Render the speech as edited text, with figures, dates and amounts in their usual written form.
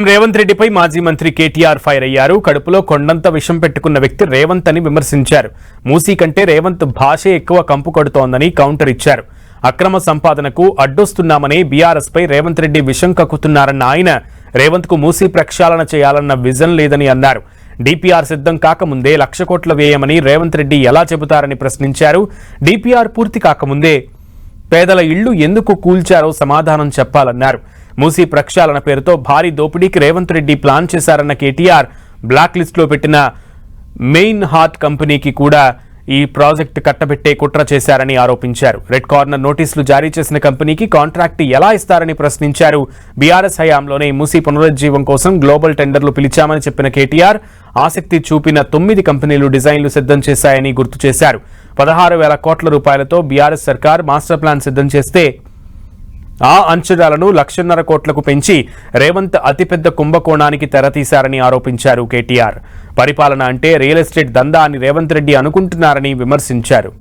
రేవంత్ రెడ్డిపై మాజీ మంత్రి కేటీఆర్ ఫైర్ అయ్యారు. కడుపులో కొండంత విషం పెట్టుకున్న వ్యక్తి రేవంత్ అని విమర్శించారు. మూసీ కంటే రేవంత్ భాషే ఎక్కువ కంపు కొడుతోందని కౌంటర్ ఇచ్చారు. అక్రమ సంపాదనకు అడ్డొస్తున్నామని బీఆర్ఎస్ పై రేవంత్ రెడ్డి విషం కక్కుతున్నారన్న ఆయన రేవంత్ కు మూసీ ప్రక్షాళన చేయాలన్న విజన్ లేదని అన్నారు. డీపీఆర్ సిద్ధం కాకముందే 1,00,000 కోట్ల వ్యయమని రేవంత్ రెడ్డి ఎలా చెబుతారని ప్రశ్నించారు. డీపీఆర్ పూర్తి కాకముందే పేదల ఇళ్లు ఎందుకు కూల్చారో సమాధానం చెప్పాలన్నారు. మూసీ ప్రక్షాళన పేరుతో భారీ దోపిడీకి రేవంత్ రెడ్డి ప్లాన్ చేశారన్న కేటీఆర్ బ్లాక్ లిస్టులో పెట్టిన మెయిన్ హార్ట్ కంపెనీకి కూడా ఈ ప్రాజెక్టు కట్టబెట్టే కుట్ర చేశారని ఆరోపించారు. రెడ్ కార్నర్ నోటీసులు జారీ చేసిన కంపెనీకి కాంట్రాక్ట్ ఎలా ఇస్తారని ప్రశ్నించారు. బీఆర్ఎస్ హయాంలోనే మూసీ పునరుజ్జీవం కోసం గ్లోబల్ టెండర్లు పిలిచామని చెప్పిన కేటీఆర్ ఆసక్తి చూపిన 9 కంపెనీలు డిజైన్లు సిద్ధం చేశాయని గుర్తు చేశారు. 16,000 కోట్ల రూపాయలతో బీఆర్ఎస్ సర్కార్ మాస్టర్ ప్లాన్ సిద్ధం చేస్తే ఆ అంచనాలను 1,50,000 కోట్లకు పెంచి రేవంత్ అతిపెద్ద కుంభకోణానికి తెరతీశారని ఆరోపించారు కేటీఆర్. పరిపాలన అంటే రియల్ ఎస్టేట్ దందా అని రేవంత్ రెడ్డి అనుకుంటున్నారని విమర్శించారు.